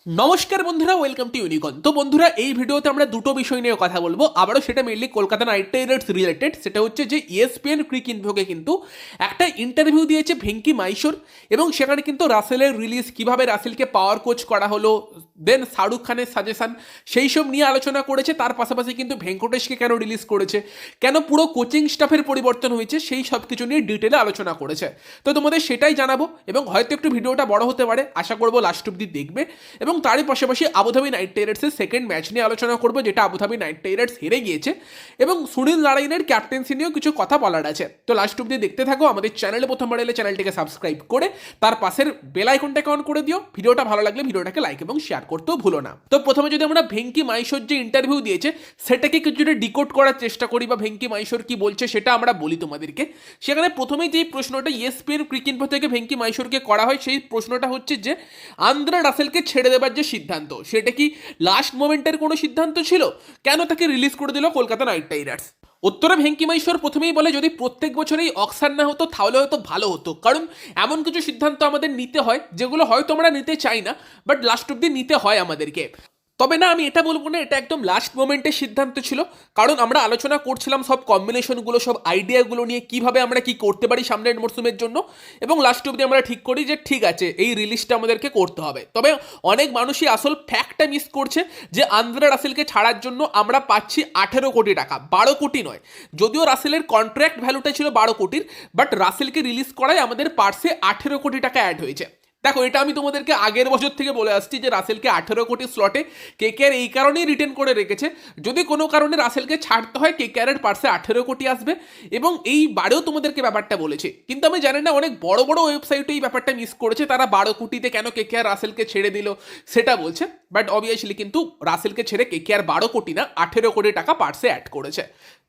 নমস্কার বন্ধুরা, welcome to ইউনিকন। তো বন্ধুরা, এই ভিডিওতে আমরা দুটো বিষয় নিয়ে কথা বলবো, আবারও সেটা mainly Kolkata night Riders related. সেটা হচ্ছে যে ইএসপিএন ক্রিক ইনফোকে কিন্তু একটা ইন্টারভিউ দিয়েছে ভেঙ্কি মাইশোর, এবং সেখানে কিন্তু রাসেলের রিলিজ, কিভাবে রাসেলকে পাওয়ার কোচ করা হলো, দেন শাহরুখ খানের সাজেশন, সেই সব নিয়ে আলোচনা করেছে। তার পাশাপাশি কিন্তু ভেঙ্কটেশকে কেন রিলিজ করেছে, কেন পুরো কোচিং স্টাফের পরিবর্তন হয়েছে, সেই সব কিছু নিয়ে ডিটেলে আলোচনা করেছে। তো তোমাদের সেটাই জানাবো, এবং হয়তো একটু ভিডিওটা বড় হতে পারে, আশা করবো লাস্ট অব্দি দেখবে। এবং তারই পাশাপাশি আবুধাবি নাইট রাইডার্সের সেকেন্ড ম্যাচ নিয়ে আলোচনা করবো, যেটা আবুধাবি নাইট রাইডার্স হেরে গিয়েছে, এবং সুনীল নারায়ণের ক্যাপ্টেন্সি নিয়েও কিছু কথা বলার আছে। তো লাস্ট অব্দি দেখতে থাকো। আমাদের চ্যানেলে প্রথমবার এলে চ্যানেলটিকে সাবস্ক্রাইব করে তার পাশের বেল আইকনটাকে অন করে দিও। ভিডিওটা ভালো লাগলে ভিডিওটাকে লাইক এবং শেয়ার করতেও ভুলো না। তো প্রথমে যদি আমরা ভেঙ্কি মাইশোর যে ইন্টারভিউ দিয়েছে সেটাকে কিছুটা ডিকোড করার চেষ্টা করি, বা ভেঙ্কি মাইশোর কি বলছে সেটা আমরা বলি তোমাদেরকে। সেখানে প্রথমেই যেই প্রশ্নটা ইএসপিএন ক্রিক ইনফো থেকে ভেঙ্কি মাইশোরকে করা হয়, সেই প্রশ্নটা হচ্ছে যে আন্দ্রে রাসেলকে ছেড়ে দেবার যে সিদ্ধান্ত, সেটা কি লাস্ট মোমেন্টের কোনো সিদ্ধান্ত ছিল? কেন তাকে রিলিজ করে দিল কলকাতা নাইট রাইডার্স? উত্তরে ভেঙ্কি মাইশোর প্রথমেই বলে, যদি প্রত্যেক বছরেই অকশন না হতো তাহলে হয়তো ভালো হতো, কারণ এমন কিছু সিদ্ধান্ত আমাদের নিতে হয় যেগুলো হয়তো আমরা নিতে চাই না, বাট লাস্ট অব্দি নিতে হয় আমাদেরকে। তবে না, আমি এটা বলবো না এটা একদম লাস্ট মোমেন্টের সিদ্ধান্ত ছিল, কারণ আমরা আলোচনা করছিলাম সব কম্বিনেশনগুলো, সব আইডিয়াগুলো নিয়ে, কিভাবে আমরা কি করতে পারি সামনের মরসুমের জন্য, এবং লাস্ট অব্দি আমরা ঠিক করি যে ঠিক আছে, এই রিলিজটা আমাদেরকে করতে হবে। তবে অনেক মানুষই আসল ফ্যাক্টটা মিস করছে, যে আন্দ্রে রাসেলকে ছাড়ার জন্য আমরা পাচ্ছি 18 কোটি টাকা, 12 কোটি নয়। যদিও রাসেলের কন্ট্রাক্ট ভ্যালুটা ছিল 12 কোটির, বাট রাসেলকে রিলিজ করায় আমাদের পার্সে 18 কোটি টাকা অ্যাড হয়েছে। দেখো, এটা আমি তোমাদেরকে আগের বছর থেকে বলে আসছি যে রাসেলকে 18 কোটি স্লটে কেকেআর এই কারণেই রিটেন করে রেখেছে, যদি কোনো কারণে রাসেলকে ছাড়তে হয় কেকেআরের পার্সে 18 কোটি আসবে। এবং এইবারেও তোমাদেরকে ব্যাপারটা বলেছে, কিন্তু আমি জানি না অনেক বড় বড় ওয়েবসাইটে এই ব্যাপারটা মিস করেছে, তারা 12 কোটিতে কেন কেকেআর রাসেলকে ছেড়ে দিল সেটা বলছে। বাট অবভিয়াসলি কিন্তু রাসেলকে ছেড়ে কেকেআর 12 কোটি না, 18 কোটি টাকা পার্সে অ্যাড করেছে।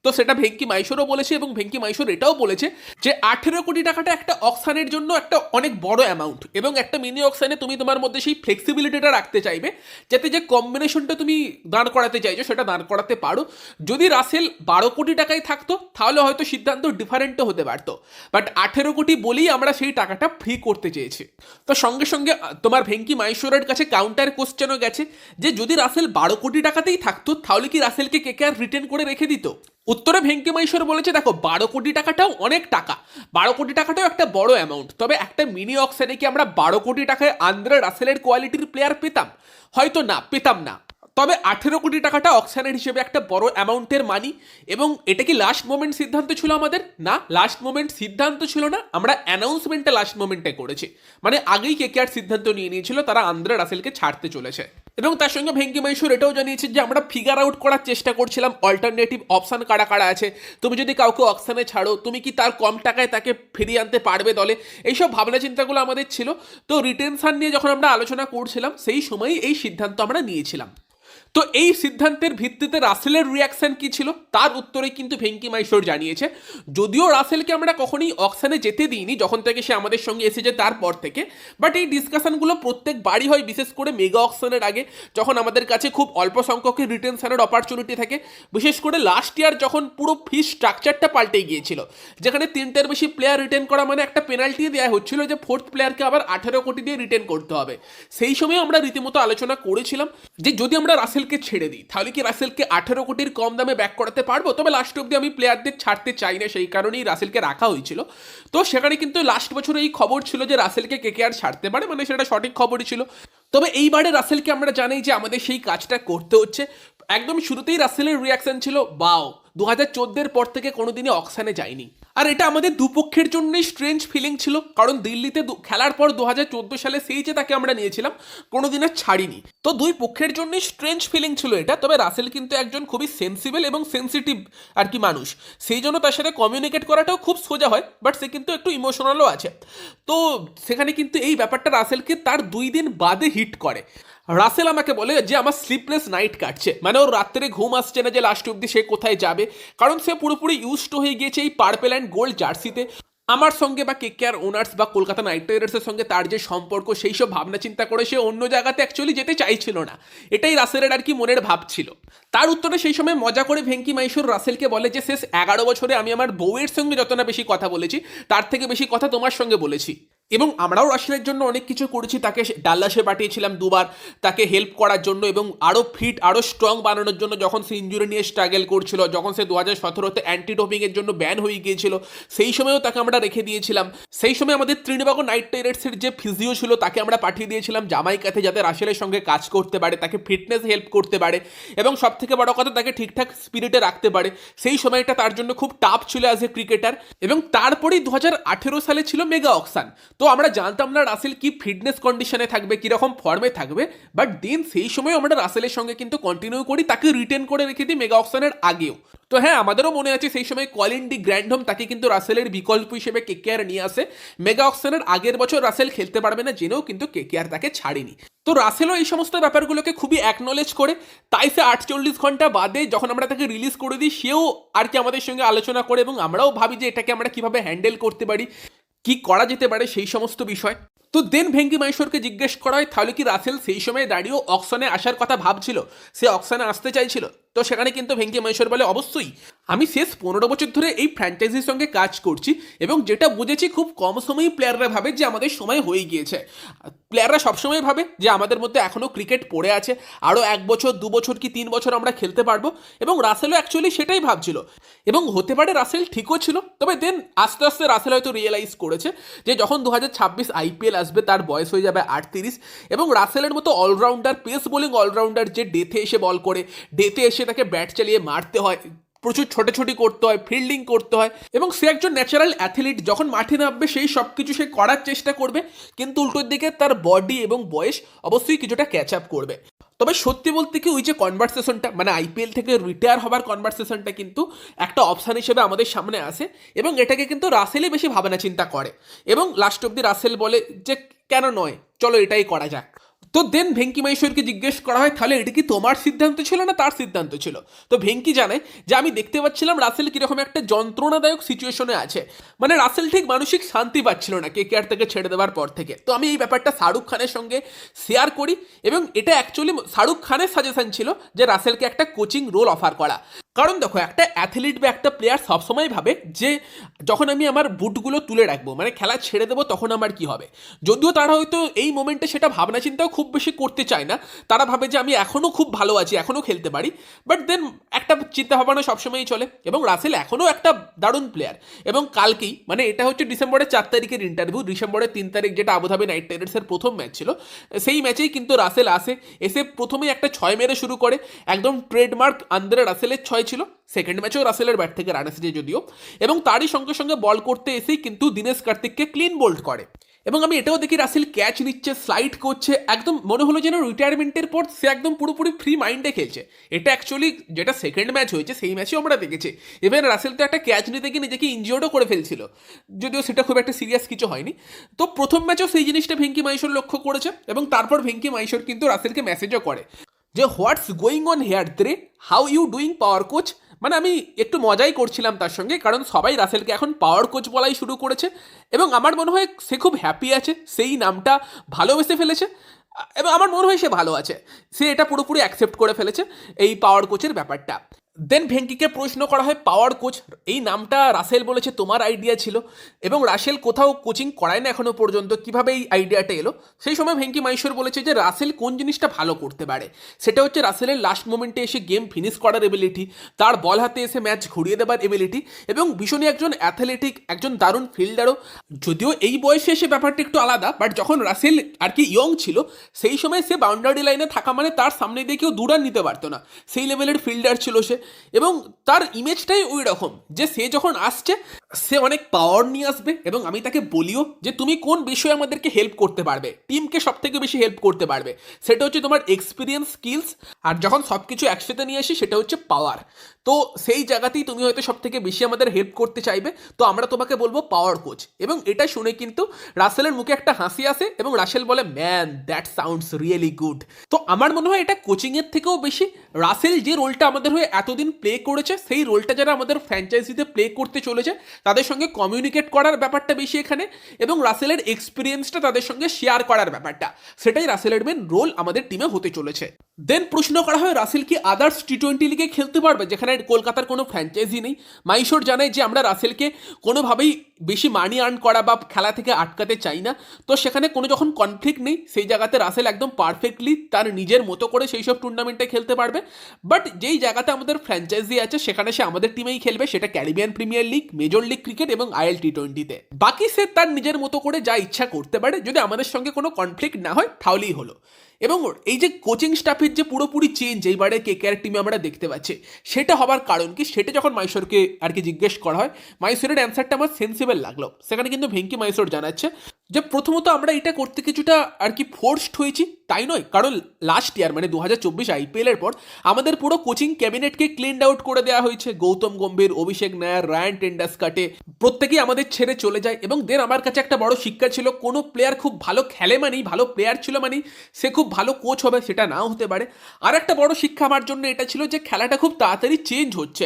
তো সেটা ভেঙ্কি মাইশোরও বলেছে, এবং ভেঙ্কি মাইশোর এটাও বলেছে যে 18 কোটি টাকাটা একটা অকশানের জন্য একটা অনেক বড় অ্যামাউন্ট, এবং একটা মিনি অকশানে তুমি তোমার মধ্যে সেই ফ্লেক্সিবিলিটিটা রাখতে চাইবে, যাতে যে কম্বিনেশনটা তুমি দাঁড় করাতে চাইছো সেটা দাঁড় করাতে পারো। যদি রাসেল 12 কোটি টাকায় থাকতো তাহলে হয়তো সিদ্ধান্ত ডিফারেন্টও হতে পারতো, বাট 18 কোটি বলেই আমরা সেই টাকাটা ফ্রি করতে চেয়েছি। তো সঙ্গে সঙ্গে তোমার ভেঙ্কি মাইশোরের কাছে কাউন্টার কোশ্চেনও গেছে, যে যদি রাসেল 12 কোটি টাকাতেই থাকতো তাহলে কি রাসেলকে কেকেআর রিটেন করে রেখে দিত? উত্তরে ভেঙ্কি মাইশোর বলেছে, দেখো 12 কোটি টাকাটাও অনেক টাকা, 12 কোটি টাকাটাও একটা বড় অ্যামাউন্ট, তবে একটা মিনি অকশনে কি আমরা 12 কোটি টাকায় আন্দ্রে রাসেলের কোয়ালিটির প্লেয়ার পেতাম? হয়তো না, পেতাম না। তবে 18 কোটি টাকাটা অকশনের হিসেবে একটা বড় অ্যামাউন্টের মানি। এবং এটা কি লাস্ট মোমেন্ট সিদ্ধান্ত ছিল আমাদের? না, লাস্ট মোমেন্ট সিদ্ধান্ত ছিল না, আমরা অ্যানাউন্সমেন্টটা লাস্ট মোমেন্টে করেছি। মানে আগেই কেকেআর সিদ্ধান্ত নিয়ে নিয়েছিল তারা আন্দ্রে রাসেলকে ছাড়তে চলেছে। এবং তার সঙ্গে ভেঙ্কি মাইশোর এটাও জানিয়েছে যে আমরা ফিগার আউট করার চেষ্টা করছিলাম অল্টারনেটিভ অপশান কারা কারা আছে। তুমি যদি কাউকে অকশানে ছাড়ো, তুমি কি তার কম টাকায় তাকে ফিরিয়ে আনতে পারবে দলে? এইসব ভাবনা চিন্তাগুলো আমাদের ছিল। তো রিটেনশন নিয়ে যখন আমরা আলোচনা করছিলাম, সেই সময়ই এই সিদ্ধান্ত আমরা নিয়েছিলাম। তো এই সিদ্ধান্তের ভিত্তিতে রাসেলের রিয়াকশন কি ছিল, তার উত্তরে কিন্তু ভেঙ্কি মাইশোর জানিয়েছে, যদিও রাসেলকে আমরা কখনোই অকশনে যেতে দিইনি যখন থেকে সে আমাদের সঙ্গে এসেছে তারপর থেকে, বাট এই ডিসকাশনগুলো প্রত্যেকবারই হয়, বিশেষ করে মেগা অকশনের আগে, যখন আমাদের কাছে খুব অল্প সংখ্যকের রিটেনশনের অপরচুনিটি থাকে। বিশেষ করে লাস্ট ইয়ার যখন পুরো ফি স্ট্রাকচারটা পাল্টে গিয়েছিল, যেখানে 3টের বেশি প্লেয়ার রিটেন করা মানে একটা পেনাল্টি দেওয়া হচ্ছিল, যে 4th প্লেয়ারকে আবার 18 কোটি দিয়ে রিটেন করতে হবে। সেই সময় আমরা রীতিমতো আলোচনা করেছিলাম যে যদি আমরা রাসেলকে ছেড়ে দিই তাহলে কি রাসেলকে 18 কোটির কম দামে ব্যাক করাতে পারবো? তবে লাস্ট অব্দি আমি প্লেয়ারদের ছাড়তে চাই না, সেই কারণেই রাসেলকে রাখা হয়েছিল। তো সেখানে কিন্তু লাস্ট বছর এই খবর ছিল যে রাসেলকে কেকেআর ছাড়তে পারে, মানে সেটা সঠিক খবরই ছিল। তবে এইবারে রাসেলকে আমরা জানি যে আমাদের সেই কাজটা করতে হচ্ছে। একদম শুরুতেই রাসেলের রিয়াকশন ছিল, বাও, 2014-এর পর থেকে কোনোদিনই অকশানে যায়নি। আর এটা আমাদের দুপক্ষের জন্যই স্ট্রেঞ্জ ফিলিং ছিল, কারণ দিল্লিতে খেলার পর 2014 সালে সেই যে তাকে আমরা নিয়েছিলাম, কোনোদিন আর ছাড়িনি। তো দুই পক্ষের জন্যই স্ট্রেঞ্জ ফিলিং ছিল এটা। তবে রাসেল কিন্তু একজন খুবই সেন্সিবল এবং সেন্সিটিভ আর কি মানুষ, সেই জন্য তার সাথে কমিউনিকেট করাটাও খুব সোজা হয়, বাট সে কিন্তু একটু ইমোশনালও আছে। তো সেখানে কিন্তু এই ব্যাপারটা রাসেলকে তার 2 দিন বাদে হিট করে। রাসেল আমাকে বলে যে আমার স্লিপলেস নাইট কাটছে, মানে ওর রাত্রে ঘুম আসছে না যে লাস্ট অব্দি সে কোথায় যাবে, কারণ সে পুরোপুরি ইউজড হয়ে গিয়েছে এই পার্পেল অ্যান্ড গোল্ড জার্সিতে। আমার সঙ্গে বা কেকেআর ওনার্স বা কলকাতা নাইট রাইডার্সের সঙ্গে তার যে সম্পর্ক, সেই সব ভাবনা চিন্তা করে সে অন্য জায়গাতে অ্যাকচুয়ালি যেতে চাইছিল না, এটাই রাসেলের আর কি মনের ভাব ছিল। তার উত্তরে সেই সময় মজা করে ভেঙ্কি মাইশোর রাসেলকে বলে যে শেষ 11 বছরে আমি আমার বউয়ের সঙ্গে যত না বেশি কথা বলেছি, তার থেকে বেশি কথা তোমার সঙ্গে বলেছি। এবং আমরাও রাসেলের জন্য অনেক কিছু করেছি, তাকে ডাল্লাসে পাঠিয়েছিলাম দুবার তাকে হেল্প করার জন্য এবং আরও ফিট আরও স্ট্রং বানানোর জন্য। যখন সে ইঞ্জুরি নিয়ে স্ট্রাগল করছিল, যখন সে 2017-তে অ্যান্টি ডোপিংয়ের জন্য ব্যান হয়ে গিয়েছিল, সেই সময়ও তাকে আমরা রেখে দিয়েছিলাম। সেই সময় আমাদের ত্রিনিবাগো নাইট রাইডার্সের যে ফিজিও ছিল তাকে আমরা পাঠিয়ে দিয়েছিলাম জামাইকাতে, যাতে রাসেলের সঙ্গে কাজ করতে পারে, তাকে ফিটনেস হেল্প করতে পারে এবং সব থেকে বড় কথা তাকে ঠিকঠাক স্পিরিটে রাখতে পারে। সেই সময়টা তার জন্য খুব টাফ ছিল অ্যাজ এ ক্রিকেটার। এবং তারপরেই 2018 সালে ছিল মেগা অকশন। তো আমরা জানতাম না রাসেল কি ফিটনেস কন্ডিশনে থাকবে, কীরকম ফর্মে থাকবে, বাট দেন সেই সময় আমরা রাসেলের সঙ্গে কিন্তু কন্টিনিউ করি, তাকে রিটেন করে রেখে দিই মেগা অকশনের আগেও। তো হ্যাঁ, আমাদেরও মনে আছে সেই সময় কলিন ডি গ্র্যান্ডহোম তাকে কিন্তু রাসেলের বিকল্প হিসেবে কেকেআর নিয়ে আসে। মেগা অকশনের আগের বছর রাসেল খেলতে পারবে না জেনেও কিন্তু কেকেআর তাকে ছাড়েনি। তো রাসেলও এই সমস্ত ব্যাপারগুলোকে খুবই অ্যাকনলেজ করে, তাই সে 48 ঘন্টা বাদে যখন আমরা তাকে রিলিজ করে দিই, সেও আর কি আমাদের সঙ্গে আলোচনা করে এবং আমরাও ভাবি যে এটাকে আমরা কিভাবে হ্যান্ডেল করতে পারি, কি করা যেতে পারে সেই সমস্ত বিষয়। তো দেন ভেঙ্কি মাহেশ্বরকে জিজ্ঞেস করা হয় তাহলে কি রাসেল সেই সময় দাঁড়িয়েও অকশনে আসার কথা ভাবছিল, সে অকশনে আসতে চাইছিল? তো সেখানে কিন্তু ভেঙ্কি মাহেশ্বর বলে অবশ্যই, আমি শেষ 15 বছর ধরে এই ফ্র্যাঞ্চাইজির সঙ্গে কাজ করছি এবং যেটা বুঝেছি খুব কম সময়ই প্লেয়াররা ভাবে যে আমাদের সময় হয়ে গিয়েছে। প্লেয়াররা সবসময় ভাবে যে আমাদের মধ্যে এখনও ক্রিকেট পড়ে আছে, আরও 1 বছর 2 বছর কি 3 বছর আমরা খেলতে পারবো, এবং রাসেলও অ্যাকচুয়ালি সেটাই ভাবছিল এবং হতে পারে রাসেল ঠিকও ছিল। তবে দেন আস্তে আস্তে রাসেল হয়তো রিয়েলাইজ করেছে যে যখন 2026 আইপিএল আসবে তার বয়স হয়ে যাবে 38 এবং রাসেলের মতো অলরাউন্ডার, পেস বোলিং অলরাউন্ডার যে ডেথে এসে বল করে, ডেথে এসে তাকে ব্যাট চালিয়ে মারতে হয়, প্রচুর ছোটাছুটি করতে হয়, ফিল্ডিং করতে হয় এবং সে একজন ন্যাচারাল অ্যাথলিট, যখন মাঠে নামবে সেই সব কিছু সে করার চেষ্টা করবে, কিন্তু উল্টোর দিকে তার বডি এবং বয়স অবশ্যই কিছুটা ক্যাচ আপ করবে। তবে সত্যি বলতে কি ওই যে কনভারসেশনটা, মানে আইপিএল থেকে রিটায়ার হবার কনভারসেশনটা কিন্তু একটা অপশান হিসেবে আমাদের সামনে আসে এবং এটাকে কিন্তু রাসেলই বেশি ভাবনা চিন্তা করে এবং লাস্ট অব্দি রাসেল বলে যে কেন নয়, চলো এটাই করা যাক। তো দেন ভেঙ্কি মাহেশ্বরকে জিজ্ঞেস করা হয় তাহলে এটা কি তোমার সিদ্ধান্ত ছিল না তার সিদ্ধান্ত ছিল? তো ভেঙ্কি জানায় যে আমি দেখতে পাচ্ছিলাম রাসেল কিরকম একটা যন্ত্রণাদায়ক সিচুয়েশনে আছে, মানে রাসেল ঠিক মানসিক শান্তি পাচ্ছিল না কেকেআর থেকে ছেড়ে দেওয়ার পর থেকে। তো আমি এই ব্যাপারটা শাহরুখ খানের সঙ্গে শেয়ার করি এবং এটা অ্যাকচুয়ালি শাহরুখ খানের সাজেশন ছিল যে রাসেলকে একটা কোচিং রোল অফার করা। কারণ দেখো, একটা অ্যাথলিট বা একটা প্লেয়ার সবসময় ভাবে যে যখন আমি আমার বুটগুলো তুলে রাখবো, মানে খেলা ছেড়ে দেবো, তখন আমার কি হবে। যদিও তারা হয়তো এই মোমেন্টে সেটা ভাবনা চিন্তাও খুব বেশি করতে চায় না, তারা ভাবে যে আমি এখনও খুব ভালো আছি, এখনও খেলতে পারি, বাট দেন একটা চিন্তা ভাবনা সবসময়ই চলে। এবং রাসেল এখনও একটা দারুণ প্লেয়ার এবং কালকেই, মানে এটা হচ্ছে ডিসেম্বরের 4 তারিখের ইন্টারভিউ, ডিসেম্বরের 3 তারিখ যেটা আবুধাবি নাইট রাইডার্সের প্রথম ম্যাচ ছিল, সেই ম্যাচেই কিন্তু রাসেল এসে প্রথমেই একটা 6 মেরে শুরু করে, একদম ট্রেডমার্ক আন্দ্রে রাসেলের 6 ছিল। সেকেন্ড ম্যাচেও রাসেলের ব্যাট থেকে রান এসেছে যদিও, এবং তারই সঙ্গে সঙ্গে বল করতে এসেই কিন্তু দীনেশ কার্তিককে ক্লিন বোল্ড করে। এবং আমি এটাও দেখি রাসেল ক্যাচ নিচ্ছে, স্লাইড করছে, একদম মনে হলো যেন রিটায়ারমেন্টের পর সে একদম পুরোপুরি ফ্রি মাইন্ডে খেলছে। এটা অ্যাকচুয়ালি যেটা সেকেন্ড ম্যাচ হয়েছে সেই ম্যাচেও আমরা দেখেছি, ইভেন রাসেল তো একটা ক্যাচ নিতে গিয়ে নিজেকে ইনজিওর্ডও করে ফেলছিল, যদিও সেটা খুব একটা সিরিয়াস কিছু হয়নি। তো প্রথম ম্যাচেও সেই জিনিসটা ভেঙ্কি মাহেশ্বর লক্ষ্য করেছে এবং তারপর ভেঙ্কি মাহেশ্বর কিন্তু রাসেলকে মেসেজও করে যে what's going on here Dre, how you doing power coach. মানে আমি একটু মজাই করছিলাম তার সঙ্গে, কারণ সবাই রাসেলকে এখন পাওয়ার কোচ বলাই শুরু করেছে এবং আমার মনে হয় সে খুব হ্যাপি আছে, সেই নামটা ভালোবেসে ফেলেছে এবং আমার মনে হয় সে ভালো আছে, সে এটা পুরোপুরি অ্যাকসেপ্ট করে ফেলেছে এই পাওয়ার কোচের ব্যাপারটা। দেন ভেঙ্কিকে প্রশ্ন করা হয় পাওয়ার কোচ এই নামটা রাসেল বলেছে তোমার আইডিয়া ছিল এবং রাসেল কোথাও কোচিং করায় না এখনো পর্যন্ত, কিভাবে এই আইডিয়াটা এলো? সেই সময় ভেঙ্কি মাহেশ্বর বলেছে যে রাসেল কোন জিনিসটা ভালো করতে পারে, সেটা হচ্ছে রাসেলের লাস্ট মোমেন্টে এসে গেম ফিনিশ করার এবিলিটি, তার বল হাতে এসে ম্যাচ ঘুরিয়ে দেবার এবিলিটি এবং ভীষণই একজন অ্যাথলেটিক, একজন দারুণ ফিল্ডারও। যদিও এই বয়সে এসে ব্যাপারটা একটু আলাদা, বাট যখন রাসেল আর কি ইয়ং ছিল সেই সময় সে বাউন্ডারি লাইনে থাকা মানে তার সামনে দিয়ে কেউ দু রান নিতে পারতো না, সেই লেভেলের ফিল্ডার ছিল সে। এবং তার ইমেজটাই ওই রকম যে সে যখন আসছে সে অনেক পাওয়ার নিয়ে আসবে এবং আমি তাকে বলিও যে তুমি কোন বিষয়ে আমাদেরকে হেল্প করতে পারবে, টিমকে সব থেকে বেশি হেল্প করতে পারবে, সেটা হচ্ছে তোমার এক্সপিরিয়েন্স, স্কিলস, আর যখন সব কিছু একসাথে নিয়ে আসি সেটা হচ্ছে পাওয়ার। তো সেই জায়গাতেই তুমি হয়তো সব থেকে বেশি আমাদের হেল্প করতে চাইবে, তো আমরা তোমাকে বলবো পাওয়ার কোচ। এবং এটা শুনে কিন্তু রাসেলের মুখে একটা হাসি আসে এবং রাসেল বলে man that sounds really good. তো আমার মনে হয় এটা কোচিংয়ের থেকেও বেশি রাসেল যে রোলটা আমাদের হয়ে এতদিন প্লে করেছে সেই রোলটা যারা আমাদের ফ্র্যাঞ্চাইজিতে প্লে করতে চলেছে তাদের সঙ্গে কমিউনিকেট করার ব্যাপারটা বেশি এখানে, এবং রাসেলের এক্সপিরিয়েন্সটা তাদের সঙ্গে শেয়ার করার ব্যাপারটা, সেটাই রাসেলের মেন রোল আমাদের টিমে হতে চলেছে। দেন প্রশ্ন করা হয় রাসেল কি আদার্স টি-20 লিগে খেলতে পারবে যেখানে কলকাতার কোনো ফ্র্যাঞ্চাইজি নেই। মাইশোর জানায় যে আমরা রাসেলকে কোনোভাবেই বেশি মানি আর্ন করা বা খেলা থেকে আটকাতে চাই না, তো সেখানে কোনো যখন কনফ্লিক্ট নেই সেই জায়গাতে রাসেল একদম পারফেক্টলি তার নিজের মতো করে সেই সব টুর্নামেন্টে খেলতে পারবে। বাট যেই জায়গাতে আমাদের ফ্র্যাঞ্চাইজি আছে সেখানে সে আমাদের টিমেই খেলবে, সেটা Caribbean premier league, major league cricket এবং আইএল টি-20তে। বাকি সে তার নিজের মতো করে যা ইচ্ছা করতে পারে, যদি আমাদের সঙ্গে কোনো কনফ্লিক্ট না হয় তাহলেই হলো। এবং এই যে কোচিং স্টাফের যে পুরোপুরি চেঞ্জ এইবারে কেকেআর টিমে আমরা দেখতে পাচ্ছি, সেটা হবার কারণ কি, সেটা যখন মাইশোরকে আর কি জিজ্ঞেস করা হয়, মাইশোরের অ্যান্সারটা আমার সেন্সিবল লাগলো। সেখানে কিন্তু ভেঙ্কি মাইশোর জানাচ্ছে যে প্রথমত আমরা এটা করতে কিছুটা আর কি ফোর্সড হয়েছি, তাই নয়, কারণ লাস্ট ইয়ার মানে 2024 আইপিএলের পর আমাদের পুরো কোচিং ক্যাবিনেটকে ক্লিন আউট করে দেওয়া হয়েছে। গৌতম গম্ভীর, অভিষেক নায়ার, রায়ান টেন্ডাসকাটে প্রত্যেকেই আমাদের ছেড়ে চলে যায়। এবং দেন আমার কাছে একটা বড় শিক্ষা ছিল, কোনো প্লেয়ার খুব ভালো খেলে মানেই, ভালো প্লেয়ার ছিল মানেই সে খুব ভালো কোচ হবে, সেটা নাও হতে পারে। আর একটা বড় শিক্ষা আমার জন্য এটা ছিল যে খেলাটা খুব তাড়াতাড়ি চেঞ্জ হচ্ছে,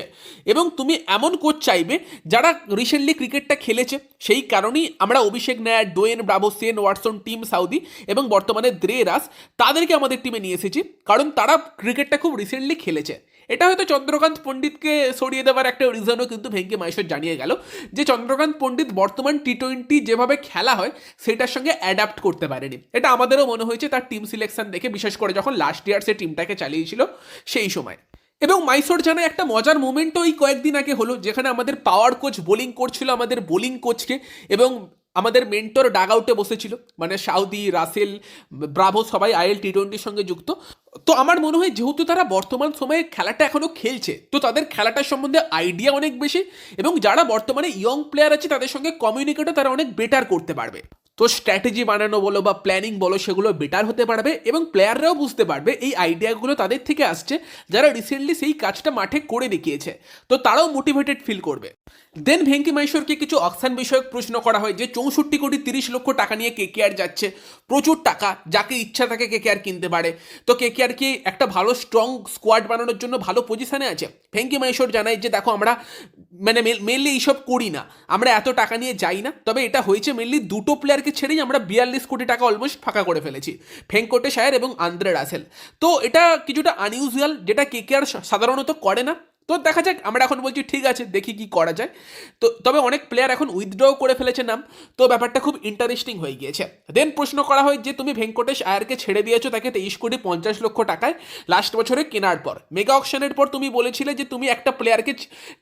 এবং তুমি এমন কোচ চাইবে যারা রিসেন্টলি ক্রিকেটটা খেলেছে। সেই কারণেই আমরা Abhishek Nair, Dwayne Bravo, Shane Watson, Tim Southee এবং বর্তমানে দ্রে রাস তাদেরকে আমাদের টিমে নিয়ে এসেছি, কারণ তারা ক্রিকেটটা খুব রিসেন্টলি খেলেছে। এটা হয়তো চন্দ্রকান্ত পণ্ডিতকে সরিয়ে দেওয়ার একটা রিজনও কিন্তু ভেঙ্কি মাইশোর জানিয়ে গেল, যে চন্দ্রকান্ত পণ্ডিত বর্তমান টি-20 যেভাবে খেলা হয় সেটার সঙ্গে অ্যাডাপ্ট করতে পারেনি। এটা আমাদেরও মনে হয়েছে তার টিম সিলেকশন দেখে, বিশেষ করে যখন লাস্ট ইয়ার সে টিমটাকে চালিয়েছিল সেই সময়। এবং মাইশোর জানায় একটা মজার মোমেন্টও এই কয়েকদিন আগে হলো, যেখানে আমাদের পাওয়ার কোচ বোলিং করছিল আমাদের বোলিং কোচকে, এবং আমাদের মেন্টর ডাগ আউটে বসেছিল, মানে সাউদি, রাসেল, ব্রাভো সবাই আইএল টি-20 সঙ্গে যুক্ত। তো আমার মনে হয় যেহেতু তারা বর্তমান সময়ে খেলাটা এখনও খেলছে, তো তাদের খেলাটার সম্বন্ধে আইডিয়া অনেক বেশি, এবং যারা বর্তমানে ইয়ং প্লেয়ার আছে তাদের সঙ্গে কমিউনিকেটও তারা অনেক বেটার করতে পারবে। তো স্ট্র্যাটেজি বানানো বলো বা প্ল্যানিং বলো, সেগুলো বেটার হতে পারবে, এবং প্লেয়াররাও বুঝতে পারবে এই আইডিয়াগুলো তাদের থেকে আসছে যারা রিসেন্টলি সেই কাজটা মাঠে করে দেখিয়েছে, তো তারাও মোটিভেটেড ফিল করবে। দেন ভেঙ্কি মাইশোরকে কিছু অকশন বিষয়ক প্রশ্ন করা হয় যে 64 কোটি 30 লক্ষ টাকা নিয়ে কেকেআর যাচ্ছে, প্রচুর টাকা, যাকে ইচ্ছা থাকে কেকেআর কিনতে পারে, তো কেকেআর কি একটা ভালো স্ট্রং স্কোয়াড বানানোর জন্য ভালো পজিশনে আছে? ভেঙ্কি মাইশোর জানায় যে দেখো আমরা মানে মেনলি এইসব করি না, আমরা এত টাকা নিয়ে যাই না, তবে এটা হয়েছে মেনলি দুটো প্লেয়ারকে ছেড়েই আমরা 42 কোটি টাকা অলমোস্ট ফাঁকা করে ফেলেছি, ভেঙ্কটেশ আয়ার এবং আন্দ্রে রাসেল। তো এটা কিছুটা আনইউজুয়াল, যেটা কেকেআর সাধারণত করে না। তো দেখা যাক, আমরা এখন বলছি ঠিক আছে দেখি কি করা যায়। তো তবে অনেক প্লেয়ার এখন উইথড্রও করে ফেলেছে নাম, তো ব্যাপারটা খুব ইন্টারেস্টিং হয়ে গিয়েছে। দেন প্রশ্ন করা হয় যে তুমি ভেঙ্কটেশ আয়ারকে ছেড়ে দিয়েছো তাকে 23 কোটি 50 লক্ষ টাকায় লাস্ট বছরে কেনার পর, মেগা অকশনের পর তুমি বলেছিলে যে তুমি একটা প্লেয়ারকে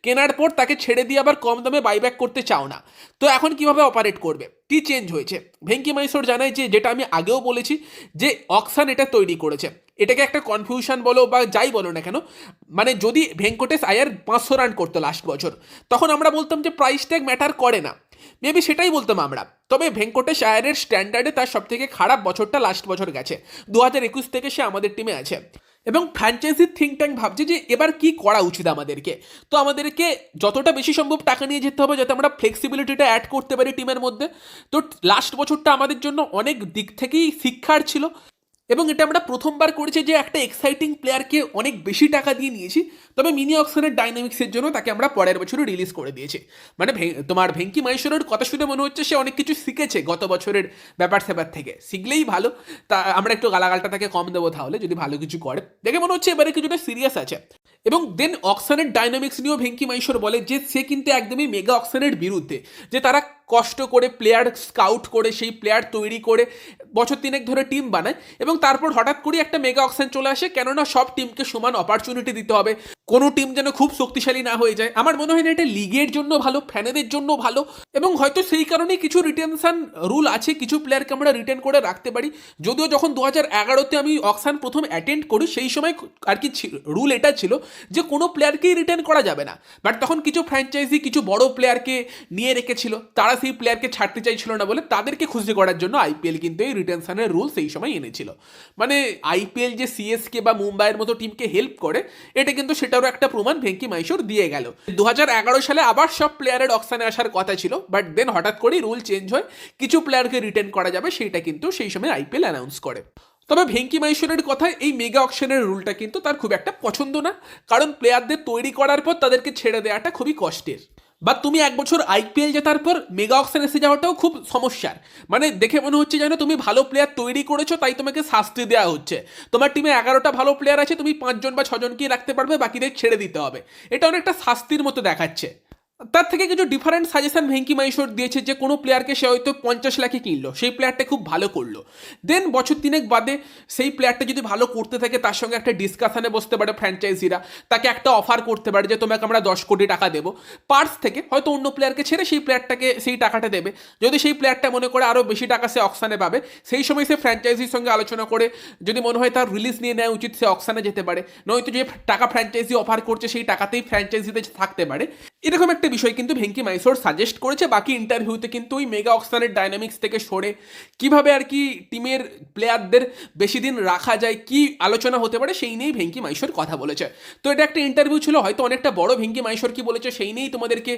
কেনার পর তাকে ছেড়ে দিয়ে আবার কম দামে বাইব্যাক করতে চাও না, তো এখন কিভাবে অপারেট করবে, কি চেঞ্জ হয়েছে? ভেঙ্কি মাইশোর জানায় যে যেটা আমি আগেও বলেছি, যে অকশন এটা তৈরি করেছে, এটাকে একটা কনফিউশন বলো বা যাই বলো না কেন, মানে যদি ভেঙ্কটেশ আয়ার 500 রান করতো লাস্ট বছর, তখন আমরা বলতাম যে প্রাইস ট্যাগ ম্যাটার করে না, মেবি সেটাই বলতাম আমরা। তবে ভেঙ্কটেশ আয়ারের স্ট্যান্ডার্ডে তার সব থেকে খারাপ বছরটা লাস্ট বছর গেছে, 2021 থেকে সে আমাদের টিমে আছে, এবং ফ্র্যাঞ্চাইজির থিঙ্ক ট্যাঙ্ক ভাবছে যে এবার কি করা উচিত আমাদেরকে। তো আমাদেরকে যতটা বেশি সম্ভব টাকা নিয়ে যেতে হবে যাতে আমরা ফ্লেক্সিবিলিটিটা অ্যাড করতে পারি টিমের মধ্যে। তো লাস্ট বছরটা আমাদের জন্য অনেক দিক থেকেই শিক্ষার ছিল, এবং এটা আমরা প্রথমবার করেছি যে একটা এক্সাইটিং প্লেয়ারকে অনেক বেশি টাকা দিয়ে নিয়েছি, তবে মিনি অকশনের ডাইনামিক্সের জন্য তাকে আমরা পরের বছরও রিলিজ করে দিয়েছি। মানে তোমার ভেঙ্কি মাইশোরের কথা শুনে মনে হচ্ছে সে অনেক কিছু শিখেছে গত বছরের ব্যাপার স্যাপার থেকে, শিখলেই ভালো। তা আমরা একটু গালাগালটা তাকে কম দেবো তাহলে, যদি ভালো কিছু করে দেখে মনে হচ্ছে এবারে কিছুটা সিরিয়াস আছে। এবং দেন অকশনের ডাইনামিক্স নিয়েও ভেঙ্কি মাইশোর বলে যে সে কিন্তু একদমই মেগা অকশনের বিরুদ্ধে, যে তারা কষ্ট করে প্লেয়ার স্কাউট করে সেই প্লেয়ার তৈরি করে বছর 3 ধরে টিম বানায়, এবং তারপর হঠাৎ করে একটা মেগা অকশন চলে আসে, কেননা সব টিমকে সমান অপরচুনিটি দিতে হবে, কোনো টিম যেন খুব শক্তিশালী না হয়ে যায়। আমার মনে হয় না এটা লিগের জন্য ভালো, ফ্যানেদের জন্য ভালো, এবং হয়তো সেই কারণেই কিছু রিটেনশন রুল আছে, কিছু প্লেয়ারকে আমরা রিটেন করে রাখতে পারি। যদিও যখন 2011-তে আমি অকশন প্রথম অ্যাটেন্ড করি সেই সময় আর কি রুল এটা ছিল যে কোনো প্লেয়ারকেই রিটেন করা যাবে না, বাট তখন কিছু ফ্র্যাঞ্চাইজি কিছু বড় প্লেয়ারকে নিয়ে রেখেছিল, তারা সেই প্লেয়ারকে ছাড়তে চাইছিল না বলে তাদেরকে খুশি করার জন্য আইপিএল কিন্তু এই রিটেনশনের রুল সেই সময় এনেছিল। মানে আইপিএল যে সিএসকে বা মুম্বাইয়ের মতো টিমকে হেল্প করে, এটা কিন্তু সেটারও একটা প্রমাণ ভেঙ্কি মাইশোর দিয়ে গেল। 2011 সালে আবার সব প্লেয়ারের অকশনে আসার কথা ছিল, বাট দেন হঠাৎ করেই রুল চেঞ্জ হয়, কিছু প্লেয়ারকে রিটেন করা যাবে, সেইটা কিন্তু সেই সময় আইপিএল অ্যানাউন্স করে। তবে ভেঙ্কি মাইশোরের কথায় এই মেগা অকশনের রুলটা কিন্তু তার খুব একটা পছন্দ না, কারণ প্লেয়ারদের তৈরি করার পর তাদেরকে ছেড়ে দেওয়াটা খুবই কষ্টের। বা তুমি এক বছর আইপিএল জেতার পর মেগা অকশন এসে যাওয়াটাও খুব সমস্যার। মানে দেখে মনে হচ্ছে যেন তুমি ভালো প্লেয়ার তৈরি করেছো তাই তোমাকে শাস্তি দেওয়া হচ্ছে। তোমার টিমে 11টা ভালো প্লেয়ার আছে, তুমি 5জন বা 6জনকেই রাখতে পারবে, বাকিদের ছেড়ে দিতে হবে। এটা অনেকটা শাস্তির মতো দেখাচ্ছে। তার থেকে কিছু ডিফারেন্ট সাজেশন ভেঙ্কি মাইশোর দিয়েছে যে কোনো প্লেয়ারকে সে হয়তো 50 লাখে কিনলো, সেই প্লেয়ারটা খুব ভালো করলো, দেন বছর তিনেক বাদে সেই প্লেয়ারটা যদি ভালো করতে থাকে তার সঙ্গে একটা ডিসকাশনে বসতে পারে ফ্র্যাঞ্চাইজিরা, তাকে একটা অফার করতে পারে যে তোমাকে আমরা 10 কোটি টাকা দেবো, পার্স থেকে হয়তো অন্য প্লেয়ারকে ছেড়ে সেই প্লেয়ারটাকে সেই টাকাটা দেবে। যদি সেই প্লেয়ারটা মনে করে আরও বেশি টাকা সে অকশানে পাবে, সেই সময় সে ফ্র্যাঞ্চাইজির সঙ্গে আলোচনা করে যদি মনে হয় তার রিলিজ নিয়ে নেওয়া উচিত সে অকশানে যেতে পারে, নয়তো যে টাকা ফ্র্যাঞ্চাইজি অফার করছে সেই টাকাতেই ফ্র্যাঞ্চাইজিতে থাকতে পারে। এরকম একটা বিষয় কিন্তু ভেঙ্কি মাইসোর সাজেস্ট করেছে। বাকি ইন্টারভিউতে কিন্তু ওই মেগা অকশনের ডাইনামিক্স থেকে সরে কিভাবে আর কি টিমের প্লেয়ারদের বেশি দিন রাখা যায়, কি আলোচনা হতে পারে সেই নিয়েই ভেঙ্কি মাইসোর কথা বলেছে। তো এটা একটা ইন্টারভিউ ছিল, হয়তো অনেকটা বড়, ভেঙ্কি মাইসোর কি বলেছে সেই নিয়েই তোমাদেরকে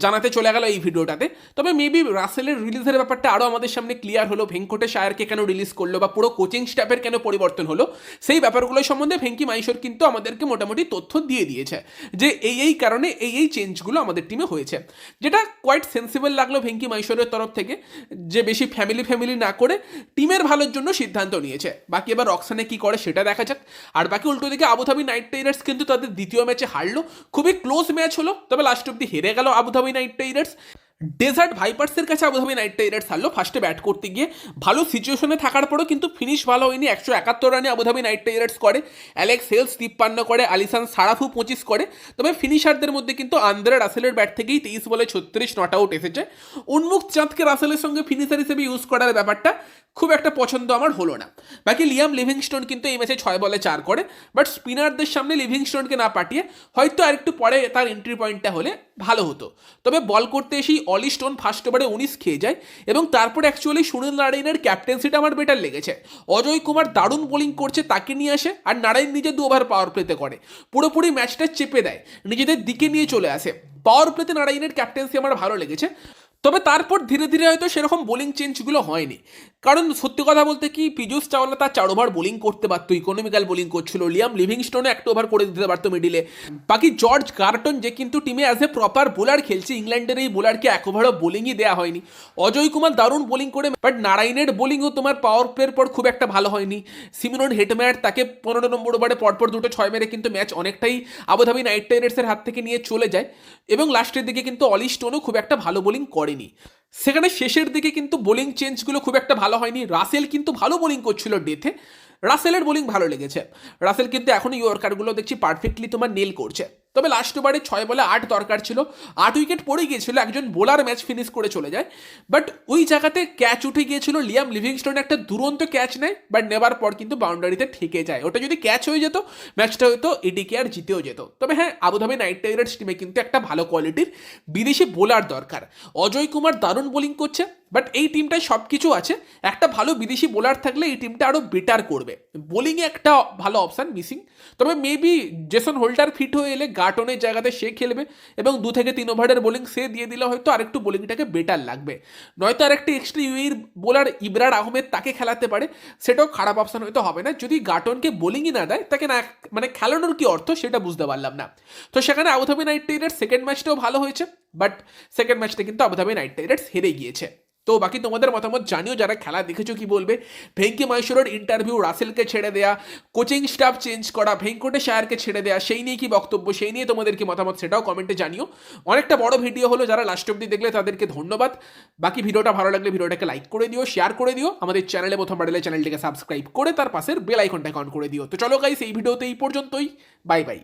জানাতে চলে গেল এই ভিডিওটাতে। তবে মেবি রাসেলের রিলিজের ব্যাপারটা আরও আমাদের সামনে ক্লিয়ার হলো, ভেঙ্কটেশ আয়ারকে কেন রিলিজ করলো বা পুরো কোচিং স্টাফের কেন পরিবর্তন হলো, সেই ব্যাপারগুলো সম্বন্ধে ভেঙ্কি মাইসোর কিন্তু আমাদেরকে মোটামুটি তথ্য দিয়ে দিয়েছে যে এই কারণে এই চেঞ্জগুলো আমাদের টিমে হয়েছে, যেটা কোয়াইট সেন্সিবল লাগলো ভেঙ্কি মাইসোরের তরফ থেকে, যে বেশি ফ্যামিলি না করে টিমের ভালোর জন্য সিদ্ধান্ত নিয়েছে। বাকি এবার অকশানে কি করে সেটা দেখা যাক। আর বাকি উল্টো দিকে আবুধাবি নাইট রাইডার্স কিন্তু তাদের দ্বিতীয় ম্যাচে হারলো, খুবই ক্লোজ ম্যাচ হলো, তবে লাস্ট অব্দি হেরে গেল আবুধাবি নাইট রাইডার্স। ডেজার্ট ভাইপার্সের কাছে আবুধাবি নাইট রাইডার্স হারলো, ফার্স্টে ব্যাট করতে গিয়ে ভালো সিচুয়েশনে থাকার পরও কিন্তু ফিনিশ ভালো হয়নি। 171 রানে আবুধাবি নাইট রাইডার্স করে, অ্যালেক্স হেলস 53 করে, আলিসান সারাফু 25 করে। তবে ফিনিশারদের মধ্যে কিন্তু আন্দ্রে রাসেলের ব্যাট থেকেই 23 বলে 36 নট আউট এসেছে। উন্মুখ চাঁদকে রাসেলের সঙ্গে ফিনিশার হিসেবে ইউজ করার ব্যাপারটা খুব একটা পছন্দ আমার হলো না। বাকি লিয়াম লিভিংস্টোন কিন্তু এই ম্যাচে 6 বলে 4 করে, বাট স্পিনারদের সামনে লিভিংস্টোনকে না পাঠিয়ে হয়তো আরেকটু পরে তার এন্ট্রি পয়েন্টটা হলে ভালো হতো। তবে বল করতে এসেই অলি স্টোন ফার্স্ট ওভারে 19 খেয়ে যায়, এবং তারপর অ্যাকচুয়ালি সুনীল নারায়ণের ক্যাপ্টেন্সিটা আমার বেটার লেগেছে। অজয় কুমার দারুণ বোলিং করছে, তাকে নিয়ে আসে, আর নারায়ণ নিজে 2 ওভার পাওয়ার প্লেতে করে, পুরোপুরি ম্যাচটা চেপে দেয়, নিজেদের দিকে নিয়ে চলে আসে। পাওয়ার প্লেতে নারায়ণের ক্যাপ্টেন্সি আমার ভালো লেগেছে। তবে তারপর ধীরে ধীরে হয়তো সেরকম বোলিং চেঞ্জগুলো হয়নি, কারণ সত্যি কথা বলতে কি পীযূষ চাওলা তার 4 ওভার বোলিং করতে পারতো, ইকোনমিক্যাল বোলিং করছিল, লিয়াম লিভিংস্টোনে 1 ওভার করে দিতে পারতো মিডিলে। বাকি জর্জ গার্টন যে কিন্তু টিমে অ্যাজ এ প্রপার বোলার খেলছে, ইংল্যান্ডের এই বোলারকে 1 ওভারও বোলিংই দেওয়া হয়নি। অজয় কুমার দারুণ বোলিং করে, বাট নারায়ণের বোলিংও তোমার পাওয়ার প্লের পর খুব একটা ভালো হয়নি। সিমরন হেটম্যায়ার তাকে 15 নম্বর ওভারে পরপর 2টো 6 মেরে কিন্তু ম্যাচ অনেকটাই আবুধাবি নাইট রাইডার্সের হাত থেকে নিয়ে চলে যায়, এবং লাস্টের দিকে কিন্তু অলি স্টোনও খুব একটা ভালো বোলিং করেনি। সেখানে শেষের দিকে কিন্তু বোলিং চেঞ্জগুলো খুব একটা ভালো হয়নি। রাসেল কিন্তু ভালো বোলিং করছিল ডেথে, রাসেলের বোলিং ভালো লেগেছে। রাসেল কিন্তু এখনও ইয়র্কারগুলো দেখছি পারফেক্টলি তোমার নেল করছে। তবে লাস্ট ওভারে 6 বলে 8 দরকার ছিল, 8 উইকেট পড়ে গিয়েছিল, একজন বোলার ম্যাচ ফিনিশ করে চলে যায়, বাট ওই জায়গাতে ক্যাচ উঠে গিয়েছিল। লিয়াম লিভিংস্টোন একটা দুরন্ত ক্যাচ নেয়, বাট নেবার পর কিন্তু বাউন্ডারিতে ঠেকে যায়। ওটা যদি ক্যাচ হয়ে যেত ম্যাচটা হয়তো এটিকে আর জিতেও যেত। তবে হ্যাঁ, আবুধাবি নাইট রাইডার্স টিমে কিন্তু একটা ভালো কোয়ালিটির বিদেশি বোলার দরকার। অজয় কুমার দারুণ বোলিং করছে, বাট এই টিমটায় সব কিছু আছে, একটা ভালো বিদেশি বোলার থাকলে এই টিমটা আরও বেটার করবে। বোলিংয়ে একটা ভালো অপশান মিসিং। তবে মেবি জেসন হোল্ডার ফিট হয়ে এলে গার্টনের জায়গাতে সে খেলবে, এবং 2 থেকে 3 ওভারের বোলিং সে দিয়ে দিলে হয়তো আরেকটু বোলিংটাকে বেটার লাগবে। নয়তো আরেকটি এক্সট্রা ইউএর বোলার ইবরার আহমেদ তাকে খেলাতে পারে, সেটাও খারাপ অপশান হয়তো হবে না। যদি গার্টনকে বোলিংই না দেয়, তাকে না মানে খেলানোর কি অর্থ সেটা বুঝতে পারলাম না। তো সেখানে আবুধাবি নাইট রাইডার্স সেকেন্ড ম্যাচটাও ভালো হয়েছে, বাট সেকেন্ড ম্যাচটা কিন্তু আবুধাবি নাইট রাইডার্স হেরে গিয়েছে। তো বাকি তোমাদের মতামত জানিও, যারা খেলা দেখেছো কি বলবে। ভেঙ্কি মাইসোরের ইন্টারভিউ, রাসেলকে ছেড়ে দেয়া, কোচিং স্টাফ চেঞ্জ করা, ভেঙ্কটেশ আয়ারকে ছেড়ে দেয়া, সেই নিয়ে কি বক্তব্য, সেই নিয়ে তোমাদের কি মতামত সেটাও কমেন্টে জানিও। অনেকটা বড় ভিডিও হলো, যারা লাস্ট অব্দি দেখলে তাদেরকে ধন্যবাদ। বাকি ভিডিওটা ভালো লাগলে ভিডিওটাকে লাইক করে দিও, শেয়ার করে দিও, আমাদের চ্যানেলে প্রথমবার এলে চ্যানেলটিকে সাবস্ক্রাইব করে তার পাশের বেল আইকনটাকে অন করে দিও। তো চলো গাইস, এই ভিডিওতে এই পর্যন্তই, বাই বাই।